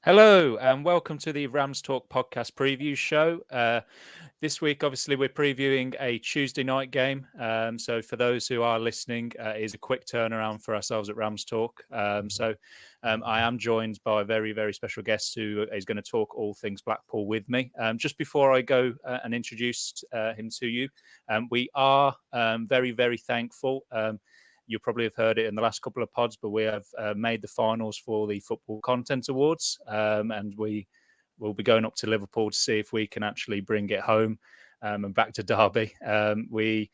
Hello and welcome to the Rams Talk podcast preview show. This week, obviously, we're previewing a Tuesday night game. So for those who are listening, it is a quick turnaround for ourselves at Rams Talk. I am joined by a very, very special guest who is going to talk all things Blackpool with me. Just before I go and introduce him to you, we are very, very thankful. You probably have heard it in the last couple of pods, but we have made the finals for the Football Content Awards, and we will be going up to Liverpool to see if we can actually bring it home and back to Derby. We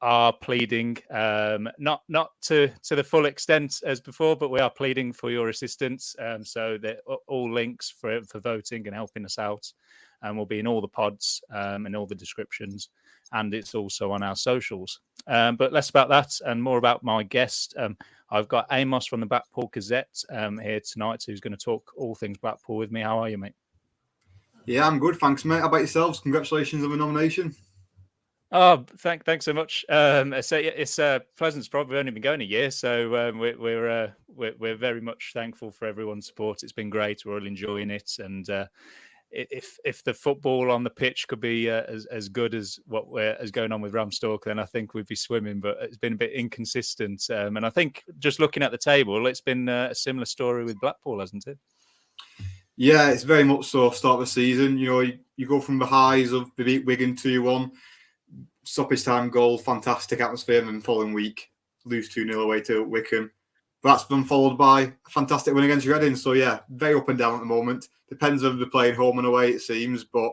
are pleading, not to the full extent as before, but we are pleading for your assistance. So that all links for voting and helping us out, and will be in all the pods and all the descriptions, and it's also on our socials. But less about that and more about my guest. I've got Amos from the Blackpool Gazette here tonight, who's going to talk all things Blackpool with me. How are you, mate? Yeah, I'm good, thanks, mate. How about yourselves? Congratulations on the nomination. Oh, thanks so much. It's Pleasant's probably only been going a year, so we're very much thankful for everyone's support. It's been great. We're all enjoying it, and if the football on the pitch could be as good as what is going on with RamsTalk, then I think we'd be swimming. But it's been a bit inconsistent, and I think just looking at the table, it's been a similar story with Blackpool, hasn't it? Yeah, it's very much so. Start of the season, you go from the highs of the beat Wigan 2-1, stoppage time goal, fantastic atmosphere, and then following week lose 2-0 away to Wycombe. That's been followed by a fantastic win against Reading. So yeah, very up and down at the moment. Depends on the playing home and away, it seems. But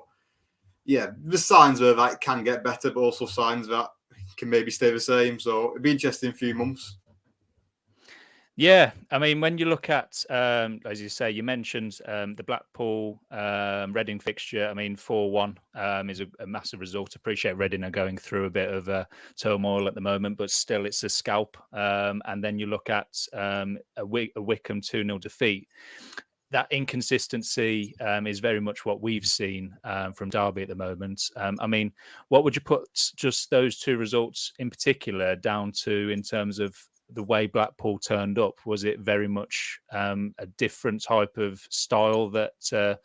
yeah, the signs are that it can get better, but also signs that it can maybe stay the same. So it'll be interesting in a few months. Yeah, I mean, when you look at, as you say, you mentioned the Blackpool Reading fixture. I mean, 4-1 is a massive result. Appreciate Reading are going through a bit of turmoil at the moment, but still it's a scalp. And then you look at a Wycombe 2-0 defeat. That inconsistency is very much what we've seen from Derby at the moment. I mean, what would you put just those two results in particular down to in terms of the way Blackpool turned up? Was it very much a different type of style that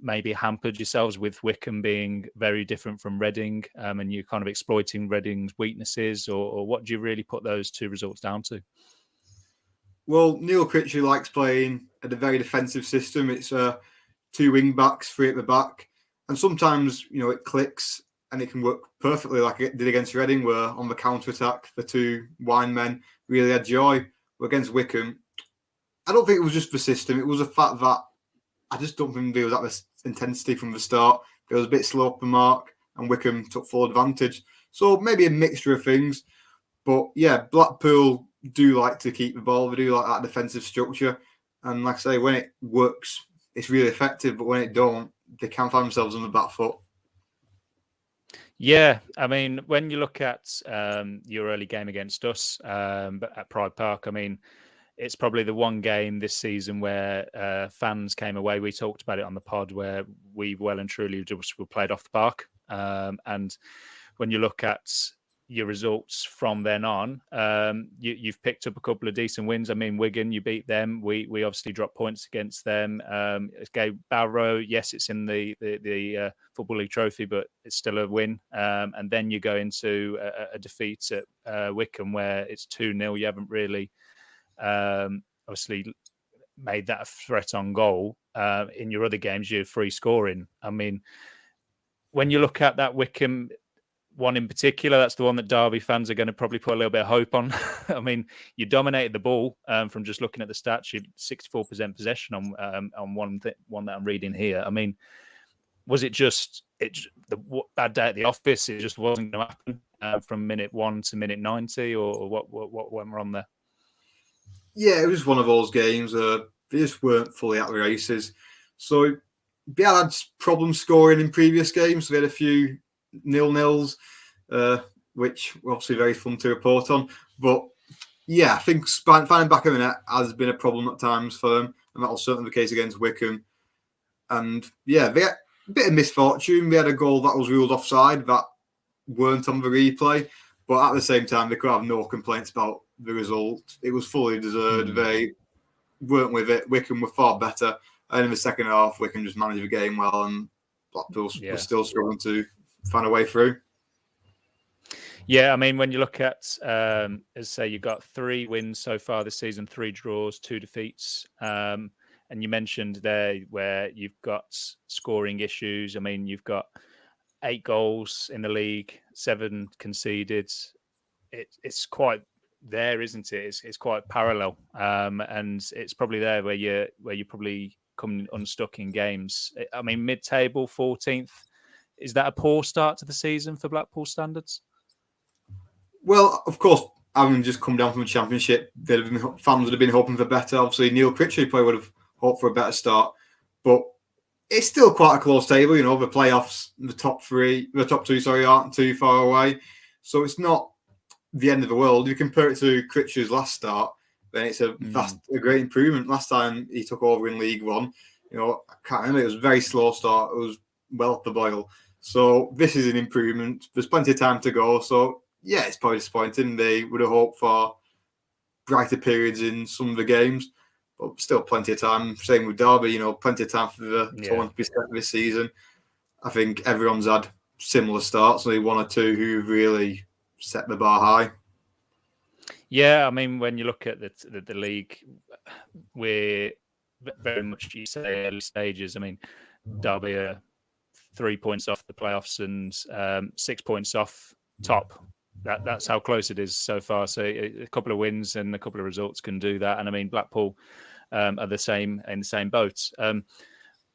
maybe hampered yourselves, with Wycombe being very different from Reading, and you kind of exploiting Reading's weaknesses, or what do you really put those two results down to? Well, Neil Critchley likes playing at a very defensive system. It's two wing backs, three at the back, and sometimes it clicks and it can work perfectly, like it did against Reading, where on the counter attack the two wine men really had joy. But against Wycombe, I don't think it was just the system. It was the fact that I just don't think there was that intensity from the start. It was a bit slow up the mark, and Wycombe took full advantage. So maybe a mixture of things. But yeah, Blackpool do like to keep the ball. They do like that defensive structure. And like I say, when it works, it's really effective. But when it don't, they can find themselves on the back foot. Yeah, I mean, when you look at your early game against us at Pride Park, I mean, it's probably the one game this season where fans came away. We talked about it on the pod, where we well and truly just were played off the park. And when you look at your results from then on, you've picked up a couple of decent wins. I mean, Wigan, you beat them. We obviously dropped points against them. Barrow, yes, it's in the Football League Trophy, but it's still a win. And then you go into a defeat at Wycombe, where it's 2-0. You haven't really obviously made that a threat on goal. In your other games, you're free scoring. I mean, when you look at that Wycombe one in particular, that's the one that Derby fans are going to probably put a little bit of hope on. I mean, you dominated the ball from just looking at the stats. You 64% possession on one that I'm reading here. I mean, was it just the bad day at the office? It just wasn't going to happen from minute 1 to minute 90, or what went wrong there? Yeah, it was one of those games. They just weren't fully at the races. So we had problems scoring in previous games. We had a few 0-0s, which were obviously very fun to report on. But yeah, I think finding back in the net has been a problem at times for them, and that was certainly the case against Wycombe. And yeah, they had a bit of misfortune. We had a goal that was ruled offside that weren't on the replay, but at the same time, they could have no complaints about the result. It was fully deserved. They weren't with it. Wycombe were far better, And in the second half, we can just manage the game well, and Blackpool was still struggling to find a way through. Yeah, I mean, when you look at, as say, you've got 3 wins so far this season, 3 draws, 2 defeats. And you mentioned there where you've got scoring issues. I mean, you've got 8 goals in the league, 7 conceded. It's quite there, isn't it? It's quite parallel, and it's probably there where you probably come unstuck in games. I mean, mid-table, 14th. Is that a poor start to the season for Blackpool standards? Well, of course, having just come down from the Championship, fans would have been hoping for better. Obviously, Neil Critchley probably would have hoped for a better start, but it's still quite a close table. You know, the playoffs, the top 2, aren't too far away, so it's not the end of the world. If you compare it to Critchley's last start, then it's a great improvement. Last time he took over in League One, you know, I can't remember. It was a very slow start. It was well up the boil. So this is an improvement. There's plenty of time to go. So yeah, it's probably disappointing. They would have hoped for brighter periods in some of the games, but still plenty of time. Same with Derby, you know, plenty of time for the tone to be set this season. I think everyone's had similar starts. Only 1 or 2 who've really set the bar high. Yeah, I mean, when you look at the league, we're very much, you say, early stages. I mean, Derby are 3 points off the playoffs and 6 points off top. That's how close it is so far. So a couple of wins and a couple of results can do that. And I mean, Blackpool are in the same boat.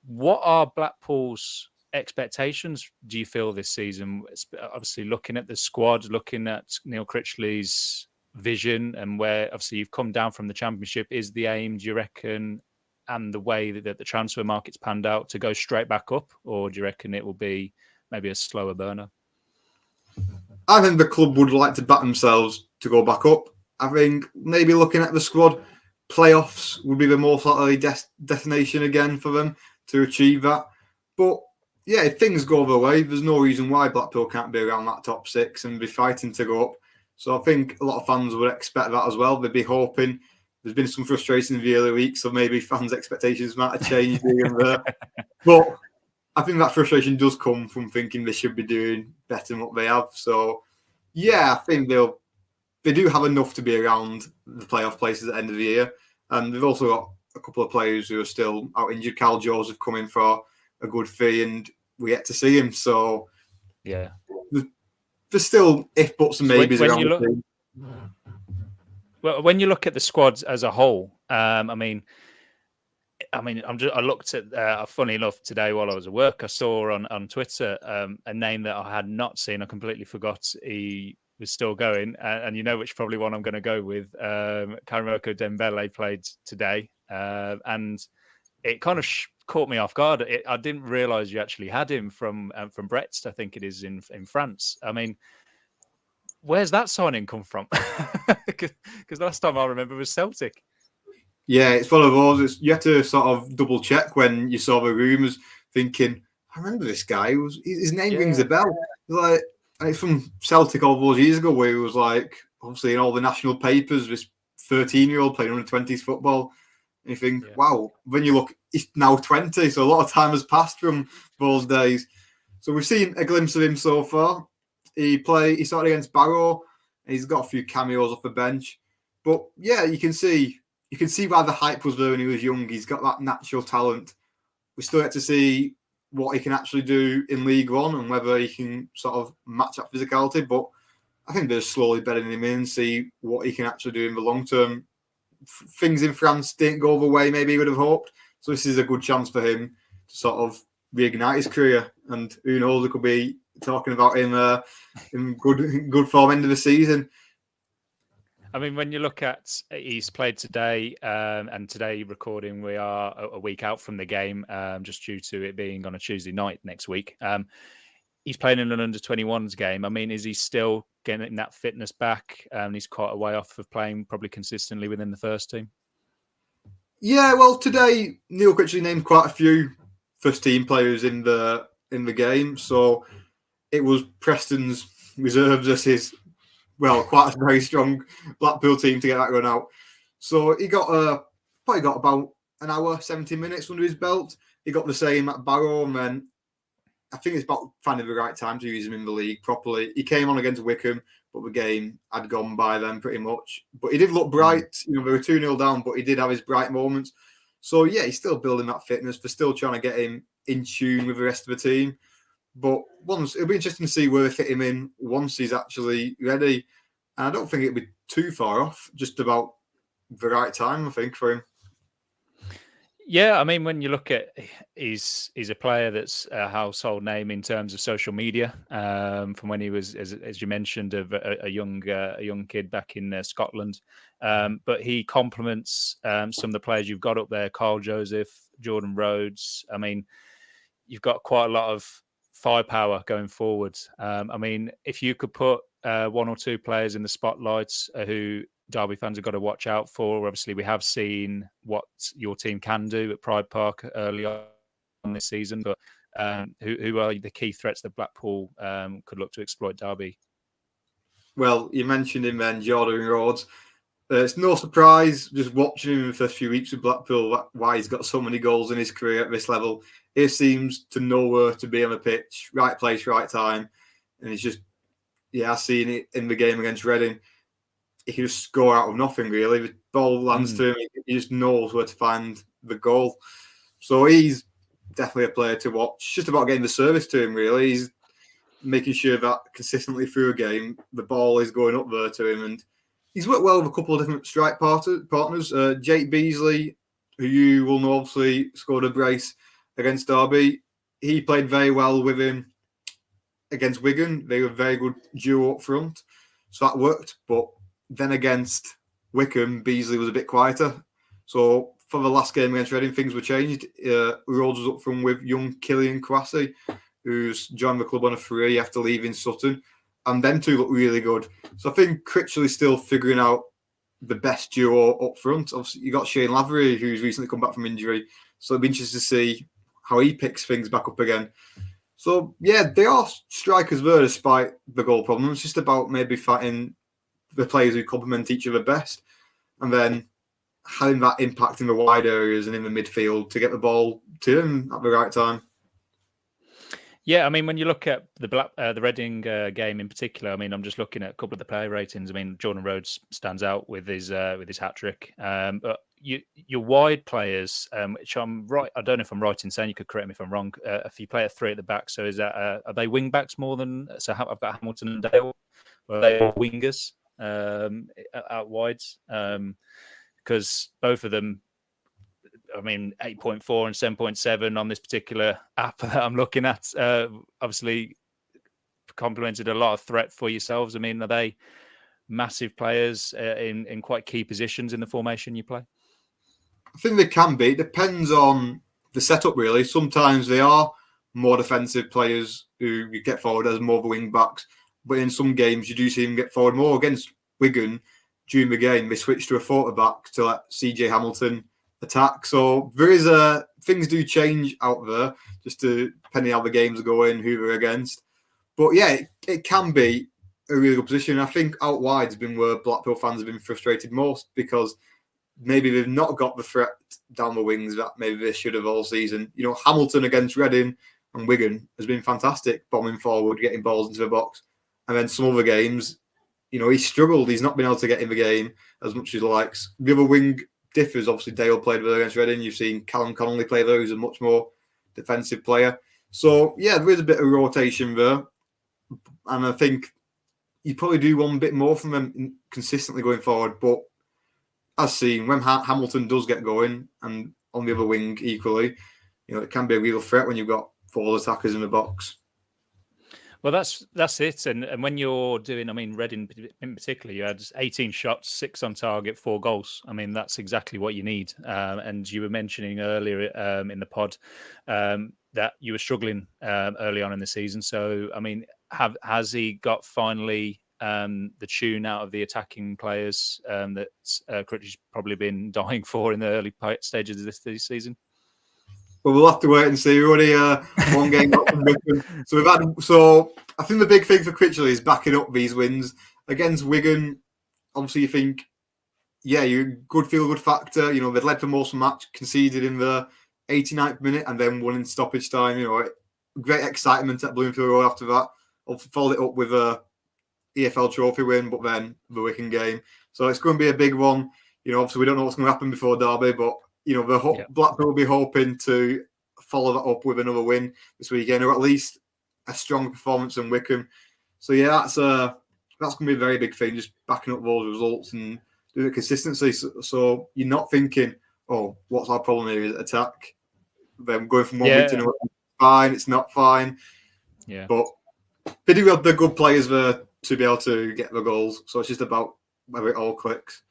What are Blackpool's expectations, do you feel, this season? Obviously, looking at the squad, looking at Neil Critchley's vision, and where obviously you've come down from the Championship, is the aim, do you reckon, and the way that the transfer market's panned out, to go straight back up, or do you reckon it will be maybe a slower burner? I think the club would like to back themselves to go back up. I think maybe looking at the squad, playoffs would be the most likely destination again for them to achieve that. But yeah, if things go their way, there's no reason why Blackpool can't be around that top 6 and be fighting to go up. So I think a lot of fans would expect that as well. They'd be hoping. There's been some frustration in the early weeks, so maybe fans' expectations might have changed here and there. But I think that frustration does come from thinking they should be doing better than what they have. So yeah, I think they do have enough to be around the playoff places at the end of the year. And they've also got a couple of players who are still out injured. Carl Joseph coming for a good fee, and we get to see him. So yeah, there's still if buts and maybes around the team. Well, when you look at the squad as a whole, I looked at, funny enough, today while I was at work, I saw on Twitter a name that I had not seen. I completely forgot he was still going. And you know which probably one I'm going to go with. Karamoko Dembele played today. And it kind of caught me off guard. I didn't realise you actually had him from Brest, I think it is, in France. I mean, where's that signing come from? Because the last time I remember was Celtic. Yeah, it's one of those. You have to sort of double check when you saw the rumours, thinking, I remember this guy. His name rings a bell. Like, and it's from Celtic all those years ago, where he was like, obviously in all the national papers, this 13-year-old playing under 20s football. And you think, wow, when you look, he's now 20, so a lot of time has passed from those days. So we've seen a glimpse of him so far. He started against Barrow, and he's got a few cameos off the bench. But yeah, you can see why the hype was there when he was young. He's got that natural talent. We still get to see what he can actually do in League One and whether he can sort of match that physicality. But I think they're slowly bedding him in and see what he can actually do in the long term. Things in France didn't go the way maybe he would have hoped. So this is a good chance for him to sort of reignite his career. And who knows, we could be talking about him in good form end of the season. I mean, when you look at, he's played today, and today recording, we are a week out from the game, just due to it being on a Tuesday night next week. He's playing in an under-21s game. I mean, is he still getting that fitness back? He's quite a way off of playing probably consistently within the first team. Yeah, well, today Neil Critchley named quite a few first-team players in the game. So it was Preston's reserves as his, quite a very strong Blackpool team to get that run out. So he probably got about an hour, 70 minutes under his belt. He got the same at Barrow, and then I think it's about finding the right time to use him in the league properly. He came on against Wickham, but the game had gone by then pretty much. But he did look bright. They were 2-0 down, but he did have his bright moments. So, yeah, he's still building that fitness. They're still trying to get him in tune with the rest of the team. But it'll be interesting to see where they fit him in once he's actually ready. And I don't think it'll be too far off, just about the right time, I think, for him. Yeah, I mean, when you look at, he's a player that's a household name in terms of social media. From when he was, as you mentioned, a young kid back in Scotland. But he complements some of the players you've got up there: Carl Joseph, Jordan Rhodes. I mean, you've got quite a lot of firepower going forward. I mean, if you could put one or two players in the spotlights who Derby fans have got to watch out for. Obviously, we have seen what your team can do at Pride Park early on this season, but who are the key threats that Blackpool could look to exploit Derby? Well, you mentioned him then, Jordan Rhodes. It's no surprise just watching him in the first few weeks with Blackpool why he's got so many goals in his career at this level. He seems to know where to be on the pitch, right place, right time. And he's just, I've seen it in the game against Reading. He can just score out of nothing, really. The ball lands to him. He just knows where to find the goal. So he's definitely a player to watch. It's just about getting the service to him, really. He's making sure that consistently through a game, the ball is going up there to him. And he's worked well with a couple of different strike partners. Jake Beasley, who you will know obviously scored a brace against Derby. He played very well with him against Wigan. They were a very good duo up front. So that worked. But then against Wickham, Beasley was a bit quieter. So for the last game against Reading, things were changed. Rhodes was up front with young Killian Kwasi, who's joined the club on a free after leaving Sutton. And them two look really good. So I think Critchley's still figuring out the best duo up front. Obviously, you got Shane Lavery, who's recently come back from injury. So it'll be interesting to see how he picks things back up again. So, yeah, they are strikers there despite the goal problem. It's just about maybe fighting the players who complement each other best, and then having that impact in the wide areas and in the midfield to get the ball to them at the right time. Yeah, I mean, when you look at the Reading game in particular, I mean, I'm just looking at a couple of the player ratings. I mean, Jordan Rhodes stands out with his hat trick. But your wide players, which I'm right, I don't know if I'm right in saying, you could correct me if I'm wrong. If you play a three at the back, so is that are they wing backs more than? So I've got Hamilton and Dale. Or are they all wingers out wides? Because both of them, I mean, 8.4 and 7.7 on this particular app that I'm looking at, obviously complemented a lot of threat for yourselves. I mean, are they massive players in quite key positions in the formation you play? I think they can be. It depends on the setup, really. Sometimes they are more defensive players who you get forward as more of wing backs. But in some games, you do see them get forward more. Against Wigan, during the game, they switched to a quarterback to let CJ Hamilton attack. So there is things do change out there, just depending how the games are going, who they're against. But yeah, it can be a really good position. I think out wide has been where Blackpool fans have been frustrated most, because maybe they've not got the threat down the wings that maybe they should have all season. You know, Hamilton against Reading and Wigan has been fantastic, bombing forward, getting balls into the box. And then some other games, you know, he's struggled. He's not been able to get in the game as much as he likes. The other wing differs. Obviously, Dale played there against Reading. You've seen Callum Connolly play there, who's a much more defensive player. So, yeah, there is a bit of rotation there. And I think you probably do one bit more from them consistently going forward. But as seen, when Hamilton does get going, and on the other wing equally, you know, it can be a real threat when you've got four attackers in the box. Well, that's it. And when you're doing, I mean, Reading in particular, you had 18 shots, 6 on target, 4 goals. I mean, that's exactly what you need. And you were mentioning earlier in the pod that you were struggling early on in the season. So, I mean, has he got finally the tune out of the attacking players that Critchley's probably been dying for in the early stages of this season? But we'll have to wait and see. We're only one game up from Wigan. So I think the big thing for Critchley is backing up these wins against Wigan. Obviously, you think yeah, you good feel-good factor. You know, they'd led for most of the match, conceded in the 89th minute, and then won in stoppage time. You know, great excitement at Bloomfield Road after that. Followed it up with a EFL trophy win, but then the Wigan game. So it's going to be a big one. You know, obviously we don't know what's going to happen before Derby, but you know, Blackpool will be hoping to follow that up with another win this weekend, or at least a strong performance in Wycombe. So yeah, that's going to be a very big thing, just backing up those results and doing the consistency. So you're not thinking, oh, what's our problem here? Is it attack? Then going from one week to another, fine, it's not fine. Yeah. But Biddy have the good players there to be able to get the goals. So it's just about whether it all clicks.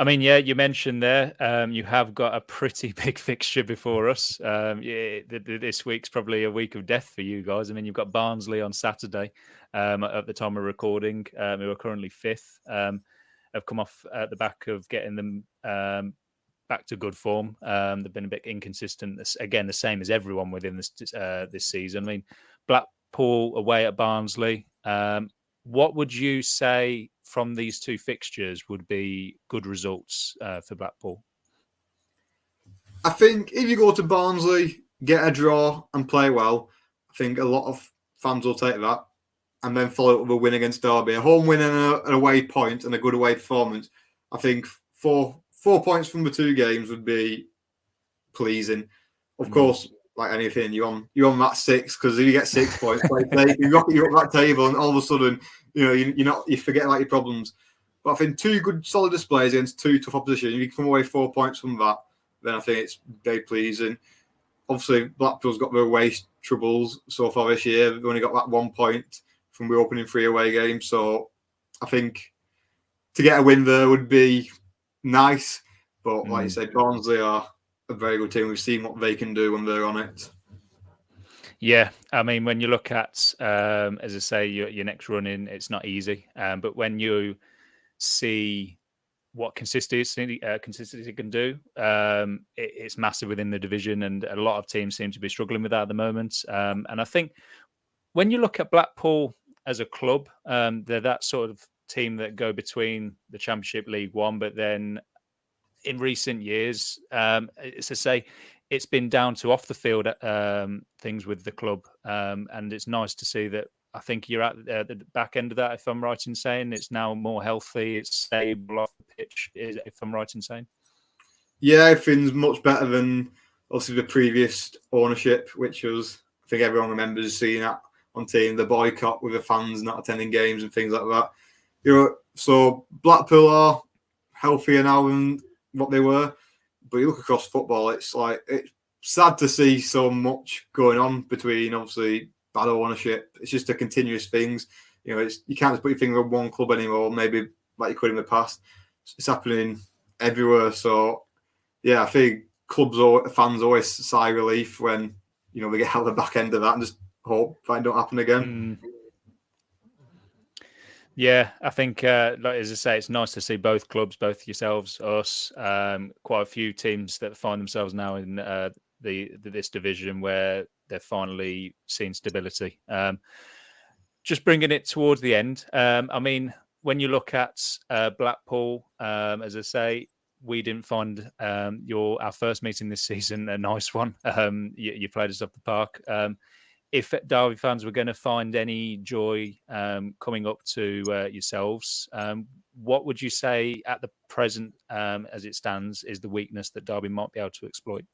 I mean, yeah, you mentioned there, you have got a pretty big fixture before us. This week's probably a week of death for you guys. I mean, you've got Barnsley on Saturday at the time of recording, who are currently 5th, have come off at the back of getting them back to good form. They've been a bit inconsistent. Again, the same as everyone within this season. I mean, Blackpool away at Barnsley. What would you say from these two fixtures would be good results for Blackpool? I think if you go to Barnsley, get a draw and play well, I think a lot of fans will take that and then follow up with a win against Derby. A home win and an away point and a good away performance. I think 4 points from the two games would be pleasing. Of course, like anything, you're on that 6 because if you get 6 points, you rocket you up that table, and all of a sudden, you know, you forget about your problems. But I think 2 good solid displays against 2 tough opposition. If you come away 4 points from that, then I think it's very pleasing. Obviously, Blackpool's got their away troubles so far this year. They've only got that 1 point from the opening 3 away games. So I think to get a win there would be nice. But like you said, Barnsley are a very good team. We've seen what they can do when they're on it. Yeah, I mean, when you look at, as I say, your next run in, it's not easy. But when you see what consistency can do, it's massive within the division, and a lot of teams seem to be struggling with that at the moment. And I think when you look at Blackpool as a club, they're that sort of team that go between the Championship, League One, but then in recent years, it's to say, it's been down to off the field things with the club, and it's nice to see that. I think you're at the back end of that, if I'm right in saying. It's now more healthy, it's stable off the pitch, if I'm right in saying. Yeah, everything's much better than obviously the previous ownership, which was, I think everyone remembers seeing that on team, the boycott with the fans not attending games and things like that. You know, so Blackpool are healthier now than what they were, but you look across football, it's sad to see so much going on between obviously bad ownership. It's just a continuous things. You know, you can't just put your finger on one club anymore, maybe like you could in the past. It's happening everywhere. So yeah, I think fans always sigh relief when, you know, they get out the back end of that and just hope that don't happen again. Yeah, I think, like as I say, it's nice to see both clubs, both yourselves, us, quite a few teams that find themselves now in this division where they're finally seeing stability. Just bringing it towards the end. I mean, when you look at Blackpool, as I say, we didn't find our first meeting this season a nice one. You played us off the park. If Derby fans were going to find any joy coming up to yourselves, what would you say at the present, as it stands, is the weakness that Derby might be able to exploit?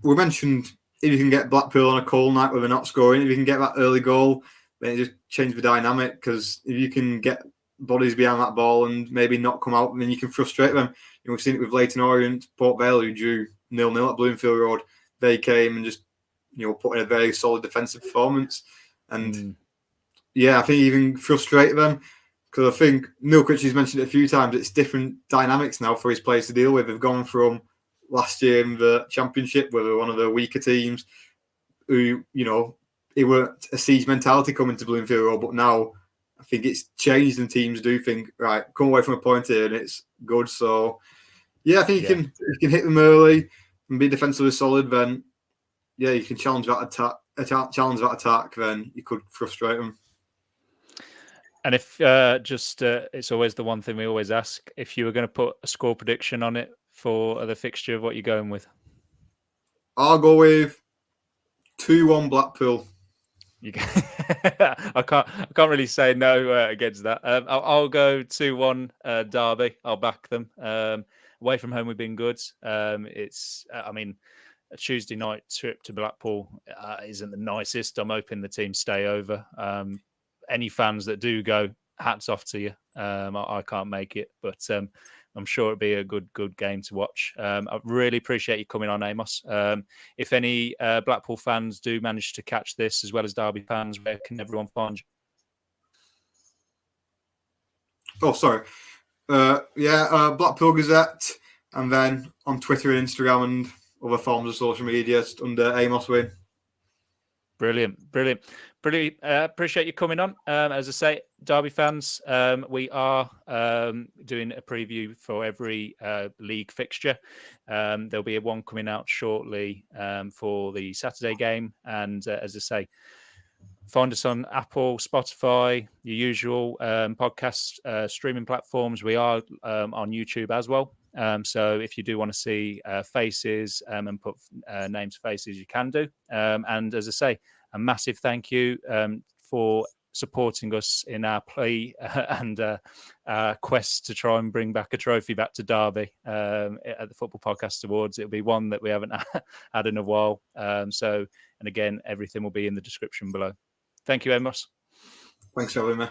We mentioned if you can get Blackpool on a cold night where they're not scoring, if you can get that early goal, then it just changes the dynamic, because if you can get bodies behind that ball and maybe not come out, then you can frustrate them. You know, we've seen it with Leyton Orient, Port Vale, who drew 0-0 at Bloomfield Road. They came and just, you know, put in a very solid defensive performance. And yeah, I think even frustrate them, because I think Neil Critchley's mentioned it a few times. It's different dynamics now for his players to deal with. They've gone from last year in the Championship, where they were one of the weaker teams, who, you know, it weren't a siege mentality coming to Bloomfield Road, but now I think it's changed and teams do think, right, come away from a point here and it's good. So yeah, I think you can hit them early and be defensively solid, then yeah, you can challenge that attack, then you could frustrate them. And if it's always the one thing we always ask, if you were going to put a score prediction on it for the fixture, what are you going with? I'll go with 2-1 Blackpool. I can't really say no against that. I'll go 2-1 Derby. I'll back them. Away from home, we've been good. It's a Tuesday night trip to Blackpool isn't the nicest. I'm hoping the team stay over. Any fans that do go, hats off to you. I can't make it, but I'm sure it'll be a good game to watch. I really appreciate you coming on, Amos. If any Blackpool fans do manage to catch this, as well as Derby fans, where can everyone find you? Oh, sorry. Blackpool Gazette, and then on Twitter and Instagram and other forms of social media, just under Amos Wynn. Brilliant. Appreciate you coming on. As I say, Derby fans, we are doing a preview for every league fixture. There'll be one coming out shortly for the Saturday game. And as I say, find us on Apple, Spotify, your usual podcast streaming platforms. We are on YouTube as well. So if you do want to see faces and put names to faces, you can do. And as I say, a massive thank you for supporting us in our plea and quest to try and bring back a trophy back to Derby at the Football Podcast Awards. It'll be one that we haven't had in a while. And again, everything will be in the description below. Thank you, Amos. Thanks for having me.